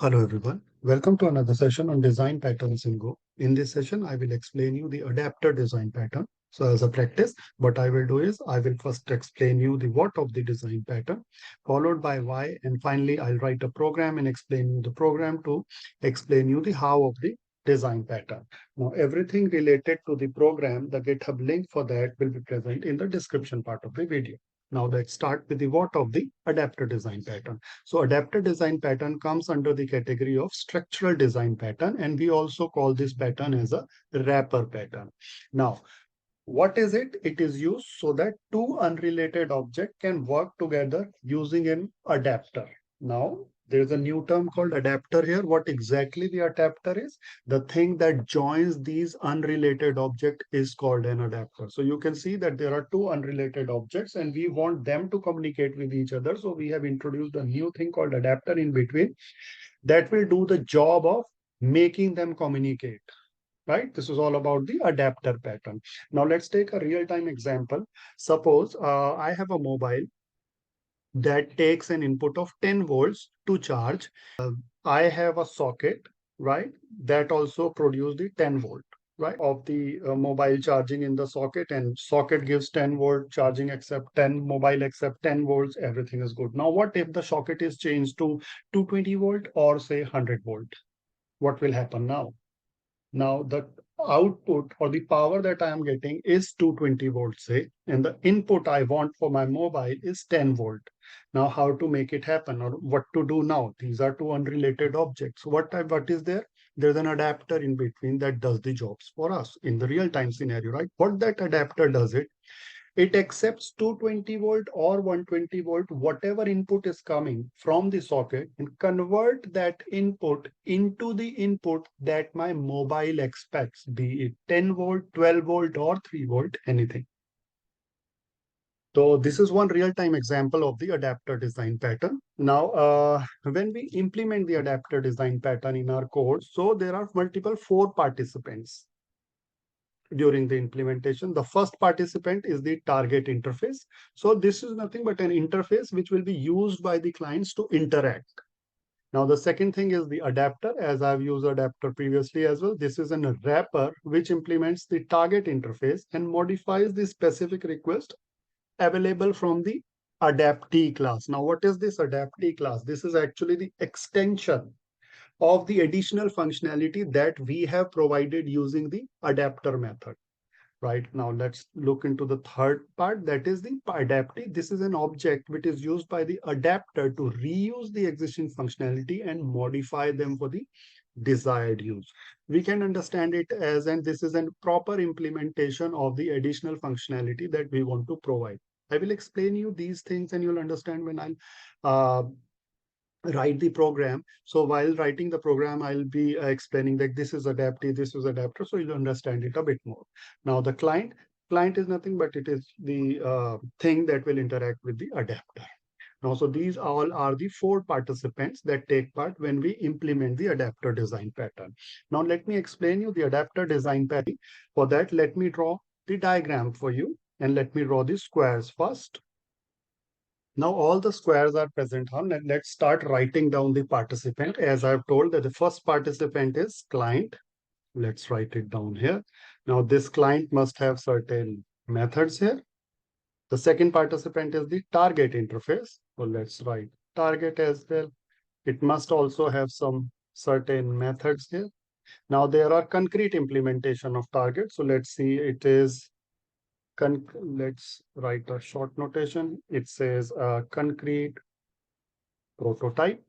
Hello everyone. Welcome to another session on design patterns in Go. In this session, I will explain you the adapter design pattern. So as a practice, what I will do is I will first explain you the what of the design pattern, followed by why, and finally I'll write a program and explain you the program to explain you the how of the design pattern. Now everything related to the program, the GitHub link for that will be present in the description part of the video. Now let's start with the what of the adapter design pattern. So adapter design pattern comes under the category of structural design pattern, and we also call this pattern as a wrapper pattern. Now, what is it? It is used so that two unrelated objects can work together using an adapter. Now, there's a new term called adapter here. What exactly the adapter is? The thing that joins these unrelated objects is called an adapter. So you can see that there are two unrelated objects and we want them to communicate with each other. So we have introduced a new thing called adapter in between that will do the job of making them communicate, right? This is all about the adapter pattern. Now let's take a real-time example. Suppose I have a mobile that takes an input of 10 volts to charge. I have a socket, right? That also produces the 10 volt, right? Of the mobile charging in the socket, and socket gives 10 volt charging except 10 mobile except 10 volts, everything is good. Now, what if the socket is changed to 220 volt or say 100 volt? What will happen now? Now the output or the power that I am getting is 220 volts, say, and the input I want for my mobile is 10 volt. Now, how to make it happen or what to do now? These are two unrelated objects. What is there? There's an adapter in between that does the jobs for us in the real-time scenario, right? What that adapter does it accepts 220 volt or 120 volt, whatever input is coming from the socket, and convert that input into the input that my mobile expects, be it 10 volt, 12 volt, or 3 volt, anything. So this is one real-time example of the adapter design pattern. Now, when we implement the adapter design pattern in our code, so there are multiple four participants during the implementation. The first participant is the target interface. So this is nothing but an interface which will be used by the clients to interact. Now, the second thing is the adapter, as I've used adapter previously as well. This is a wrapper which implements the target interface and modifies the specific request available from the adaptee class. Now, what is this adaptee class? This is actually the extension of the additional functionality that we have provided using the adapter method. Right now, let's look into the third part, that is the adaptee. This is an object which is used by the adapter to reuse the existing functionality and modify them for the desired use. We can understand it as, and this is a proper implementation of the additional functionality that we want to provide. I will explain you these things and you'll understand when I'll write the program. So while writing the program, I'll be explaining that this is adaptive, this is adapter, so you'll understand it a bit more. Now the client is nothing but it is the thing that will interact with the adapter. Now, so these all are the four participants that take part when we implement the adapter design pattern. Now let me explain you the adapter design pattern. For that, let me draw the diagram for you, and let me draw the squares first. Now all the squares are present on, and let's start writing down the participant. As I've told that the first participant is client. Let's write it down here. Now this client must have certain methods here. The second participant is the target interface. So let's write target as well. It must also have some certain methods here. Now there are concrete implementation of target. So let's see, it is let's write a short notation. It says concrete prototype.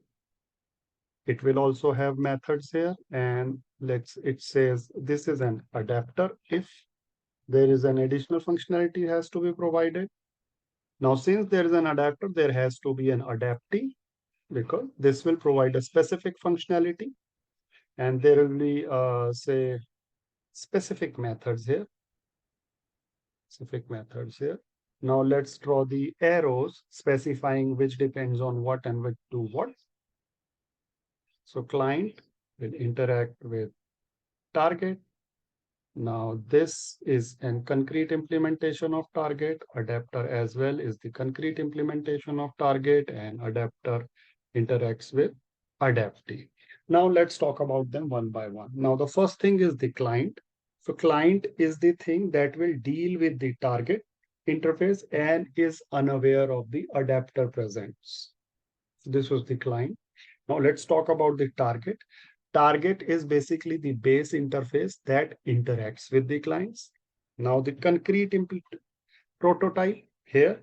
It will also have methods here, and it says this is an adapter if there is an additional functionality has to be provided. Now, since there is an adapter, there has to be an adaptee because this will provide a specific functionality, and there will be say specific methods here. Specific methods here. Now let's draw the arrows specifying which depends on what and which do what. So client will interact with target. Now this is a concrete implementation of target. Adapter as well is the concrete implementation of target, and adapter interacts with adaptee. Now let's talk about them one by one. Now the first thing is the client. So client is the thing that will deal with the target interface and is unaware of the adapter presence. This was the client. Now let's talk about the target. Target is basically the base interface that interacts with the clients. Now the concrete prototype here,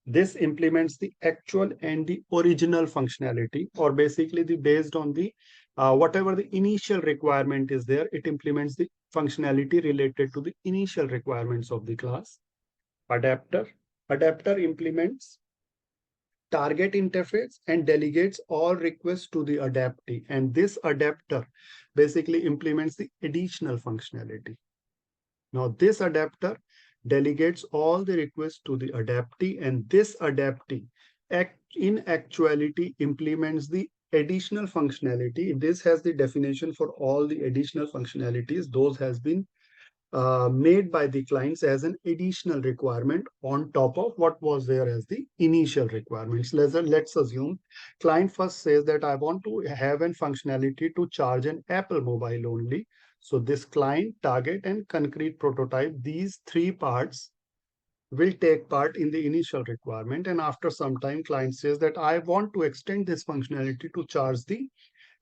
this implements the actual and the original functionality, or basically the based on the whatever the initial requirement is there, it implements the functionality related to the initial requirements of the class. Adapter. Adapter implements target interface and delegates all requests to the adaptee. And this adapter basically implements the additional functionality. Now, this adapter delegates all the requests to the adaptee, and this adaptee in actuality implements the additional functionality. This has the definition for all the additional functionalities. Those has been made by the clients as an additional requirement on top of what was there as the initial requirements. Let's assume client first says that I want to have an functionality to charge an Apple mobile only. So this client, target, and concrete prototype, these three parts will take part in the initial requirement. And after some time, client says that I want to extend this functionality to charge the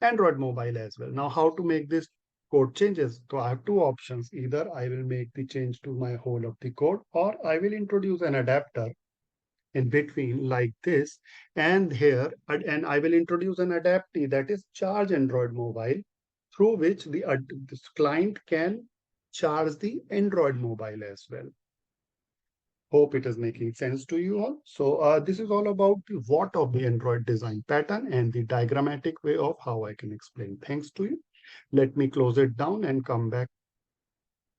Android mobile as well. Now, how to make this code changes? So I have two options. Either I will make the change to my whole of the code, or I will introduce an adapter in between like this. And here, and I will introduce an adaptee that is charge Android mobile, through which this client can charge the Android mobile as well. Hope it is making sense to you all. So this is all about the what of the Android design pattern and the diagrammatic way of how I can explain things to you. Let me close it down and come back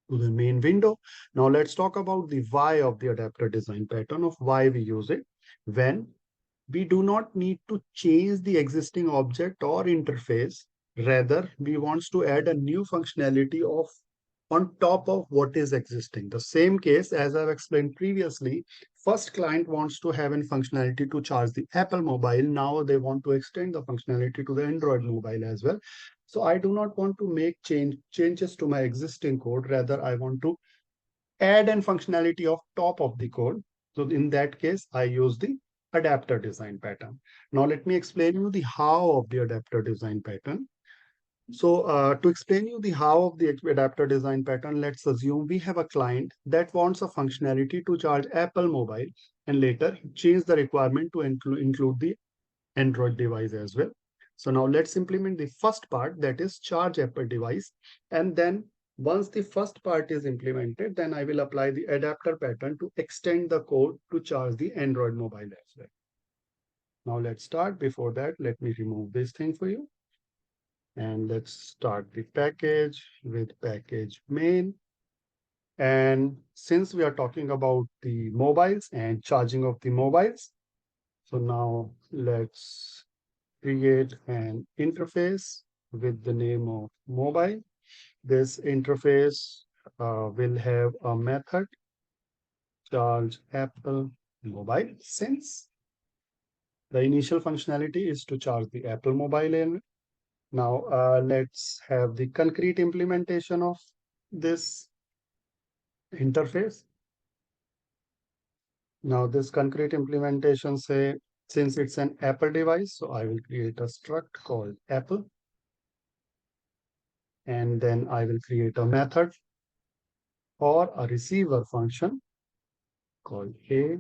to the main window. Now let's talk about the why of the adapter design pattern, of why we use it. When we do not need to change the existing object or interface, rather we want to add a new functionality of on top of what is existing. The same case as I've explained previously, first client wants to have a functionality to charge the Apple mobile. Now they want to extend the functionality to the Android mobile as well. So I do not want to make changes to my existing code. Rather, I want to add an functionality of top of the code. So in that case, I use the adapter design pattern. Now let me explain you the how of the adapter design pattern. So to explain you the how of the adapter design pattern, let's assume we have a client that wants a functionality to charge Apple mobile and later change the requirement to include the Android device as well. So now let's implement the first part, that is charge Apple device. And then once the first part is implemented, then I will apply the adapter pattern to extend the code to charge the Android mobile as well. Now let's start. Before that, let me remove this thing for you. And let's start the package with package main. And since we are talking about the mobiles and charging of the mobiles, so now let's create an interface with the name of mobile. This interface will have a method charge Apple mobile, since the initial functionality is to charge the Apple mobile. Now let's have the concrete implementation of this interface. Now this concrete implementation say, since it's an Apple device, so I will create a struct called Apple. And then I will create a method or a receiver function called A.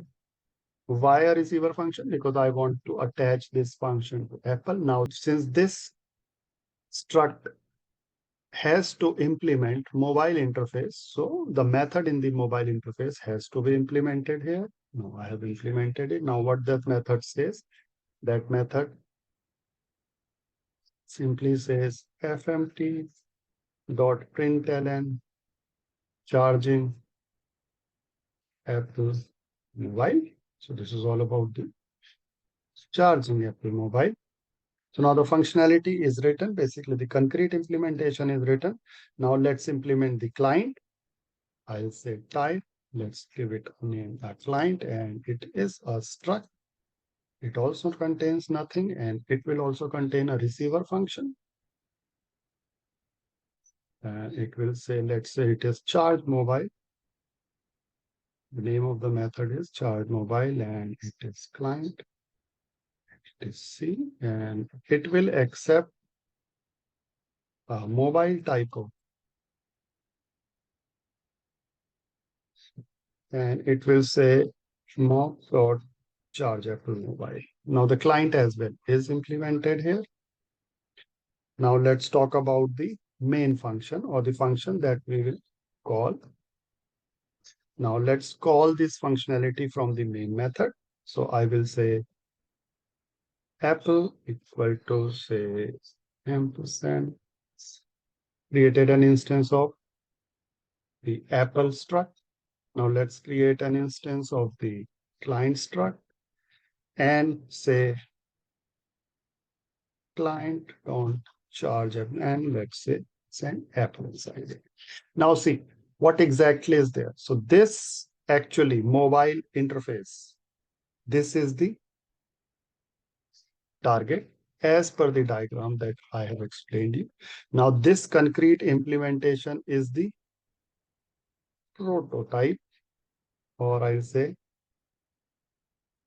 Why a receiver function? Because I want to attach this function to Apple. Now, since this struct has to implement mobile interface, so the method in the mobile interface has to be implemented here. Now I have implemented it. Now what that method says, that method simply says fmt dot println charging Apple mobile. So this is all about the charging Apple mobile. So now the functionality is written. Basically, the concrete implementation is written. Now let's implement the client. I'll say type. Let's give it a name, a client, and it is a struct. It also contains nothing, and it will also contain a receiver function. It will say, let's say it is charge mobile. The name of the method is charge mobile and it is client. It is C and it will accept a mobile type of, and it will say mob dot charge Apple mobile. Now the client as well is implemented here. Now let's talk about the main function or the function that we will call. Now let's call this functionality from the main method. So I will say Apple equal to say ampersand, created an instance of the Apple struct. Now let's create an instance of the client struct and say client don't charge and let's say send Apple inside it. Now see what exactly is there. So this actually mobile interface, this is the target as per the diagram that I have explained you. Now this concrete implementation is the prototype, or I'll say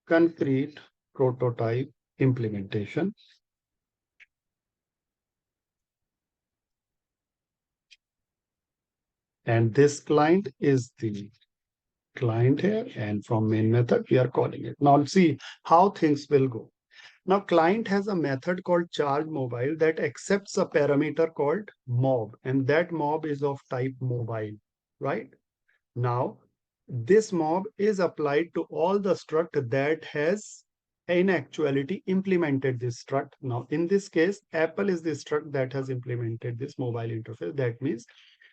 concrete prototype implementation. And this client is the client here, and from main method we are calling it. Now see how things will go. Now client has a method called charge mobile that accepts a parameter called mob, and that mob is of type mobile, right? Now this mob is applied to all the struct that has in actuality implemented this struct. Now in this case, Apple is the struct that has implemented this mobile interface. That means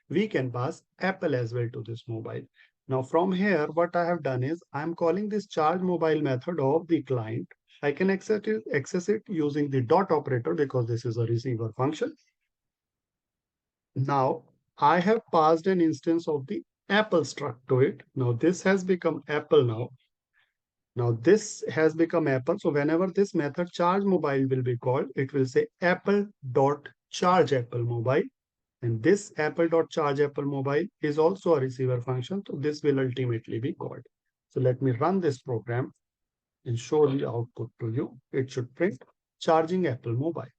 we can pass Apple as well to this mobile. Now from here, what I have done is I'm calling this charge mobile method of the client. I can access it using the dot operator because this is a receiver function. Now I have passed an instance of the Apple struct to it. Now this has become Apple now. Now this has become Apple. So whenever this method charge mobile will be called, it will say Apple dot charge Apple mobile. And this Apple.charge Apple mobile is also a receiver function. So this will ultimately be called. So let me run this program and show the output to you. It should print charging Apple mobile.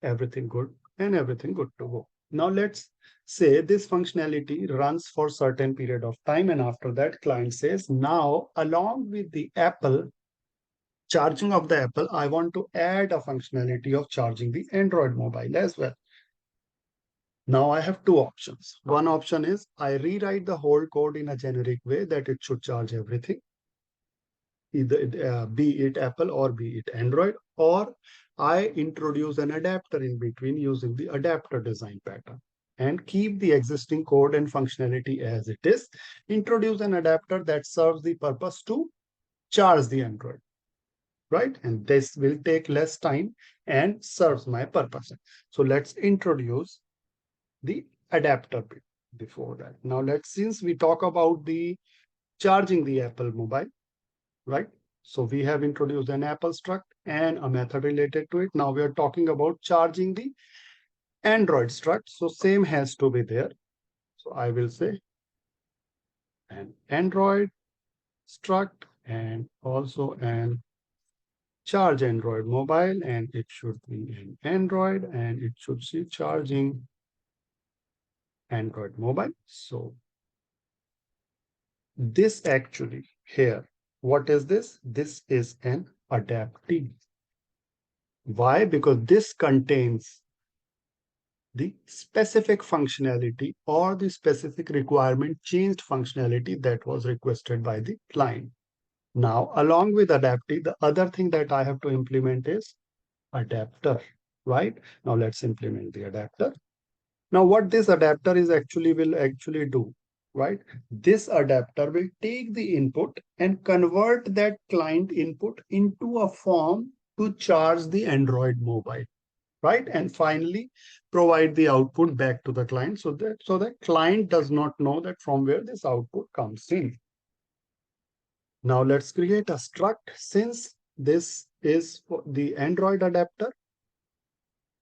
Everything good and everything good to go. Now let's say this functionality runs for certain period of time. And after that client says, now along with the Apple, charging of the Apple, I want to add a functionality of charging the Android mobile as well. Now I have two options. One option is I rewrite the whole code in a generic way that it should charge everything, either be it Apple or be it Android, or I introduce an adapter in between using the adapter design pattern and keep the existing code and functionality as it is. Introduce an adapter that serves the purpose to charge the Android, right? And this will take less time and serves my purpose. So let's introduce the adapter bit before that. Now since we talk about the charging the Apple mobile, right? So we have introduced an Apple struct and a method related to it. Now we are talking about charging the Android struct. So same has to be there. So I will say an Android struct and also an charge Android mobile, and it should be an Android and it should see charging Android mobile. So this actually here, what is this? This is an adaptive. Why? Because this contains the specific functionality or the specific requirement changed functionality that was requested by the client. Now, along with adaptive, the other thing that I have to implement is adapter, right? Now let's implement the adapter. Now what this adapter is will actually do, right? This adapter will take the input and convert that client input into a form to charge the Android mobile, right? And finally provide the output back to the client so that client does not know that from where this output comes in. Now let's create a struct. Since this is for the Android adapter,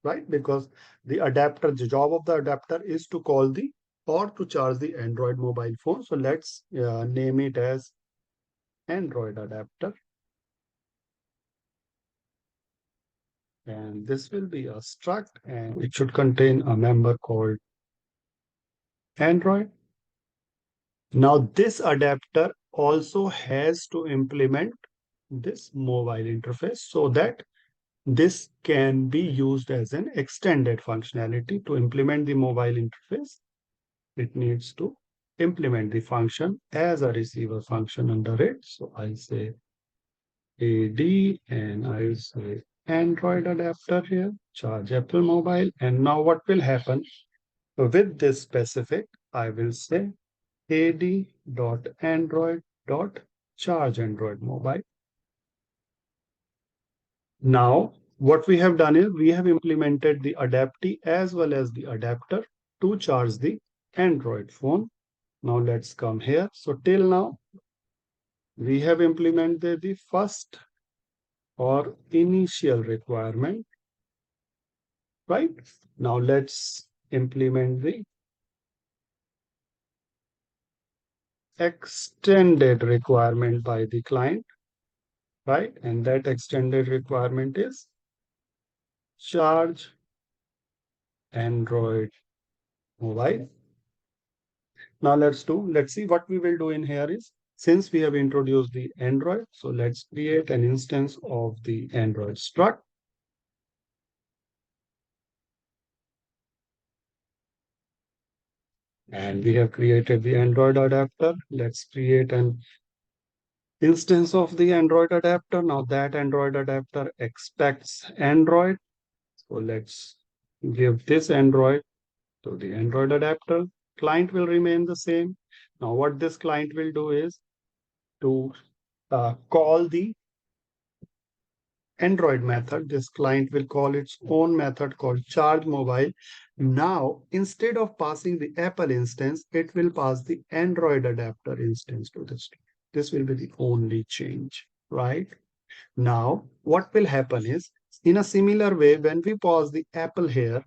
right? Because the adapter, the job of the adapter is to call the or to charge the Android mobile phone. So let's name it as Android adapter. And this will be a struct and it should contain a member called Android. Now this adapter also has to implement this mobile interface so that this can be used as an extended functionality. To implement the mobile interface, it needs to implement the function as a receiver function under it. So I'll say AD and I'll say Android adapter here, charge Apple Mobile. And now what will happen with this specific, I will say ad.android.charge Android Mobile. Now, what we have done is we have implemented the adaptee as well as the adapter to charge the Android phone. Now let's come here. So till now, we have implemented the first or initial requirement, right? Now let's implement the extended requirement by the client, right? And that extended requirement is charge Android mobile. Now let's see what we will do in here is, since we have introduced the Android, so let's create an instance of the Android struct. And we have created the Android adapter. Let's create an instance of the Android adapter. Now that Android adapter expects Android. So let's give this Android to the Android adapter. Client will remain the same. Now what this client will do is to call the Android method. This client will call its own method called charge mobile. Now, instead of passing the Apple instance, it will pass the Android adapter instance to this. This will be the only change, right? Now, what will happen is, in a similar way, when we pass the Apple here,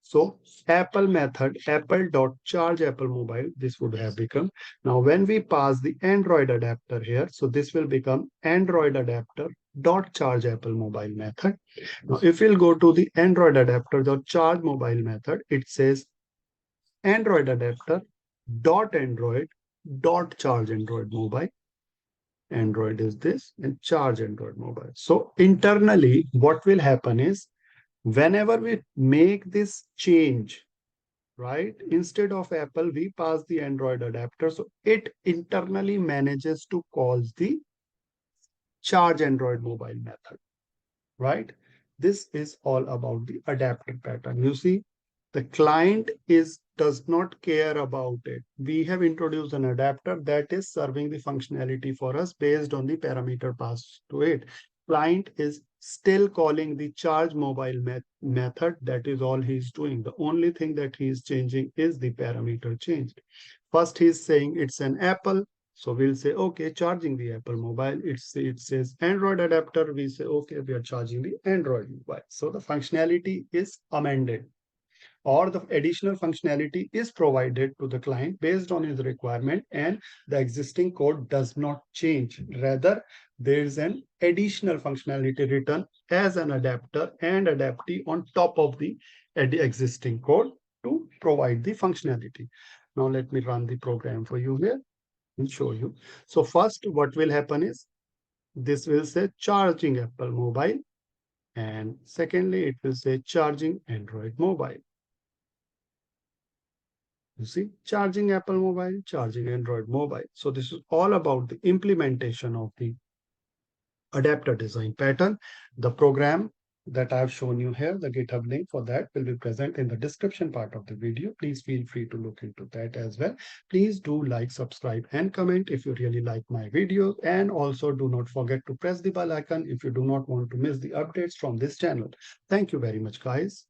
so Apple method, apple.charge Apple mobile, this would have become. Now, when we pass the Android adapter here, so this will become Android adapter dot charge Apple mobile method. Now, if we'll go to the Android adapter dot charge mobile method, it says Android adapter dot Android dot charge Android mobile. Android is this and charge Android mobile. So internally, what will happen is whenever we make this change, right, instead of Apple, we pass the Android adapter. So it internally manages to call the charge Android mobile method, right? This is all about the adapter pattern. You see, the client does not care about it. We have introduced an adapter that is serving the functionality for us based on the parameter passed to it. Client is still calling the charge mobile method. That is all he's doing. The only thing that he's changing is the parameter changed. First, he's saying it's an Apple. So we'll say, okay, charging the Apple mobile. It says Android adapter. We say, okay, we are charging the Android mobile. So the functionality is amended, or the additional functionality is provided to the client based on his requirement, and the existing code does not change. Rather, there is an additional functionality written as an adapter and adaptee on top of the existing code to provide the functionality. Now let me run the program for you here and show you. So first, what will happen is this will say charging Apple mobile, and secondly, it will say charging Android mobile. You see, charging Apple mobile, charging Android mobile. So this is all about the implementation of the adapter design pattern. The program that I've shown you here, the GitHub link for that will be present in the description part of the video. Please feel free to look into that as well. Please do like, subscribe, and comment if you really like my videos. And also do not forget to press the bell icon if you do not want to miss the updates from this channel. Thank you very much, guys.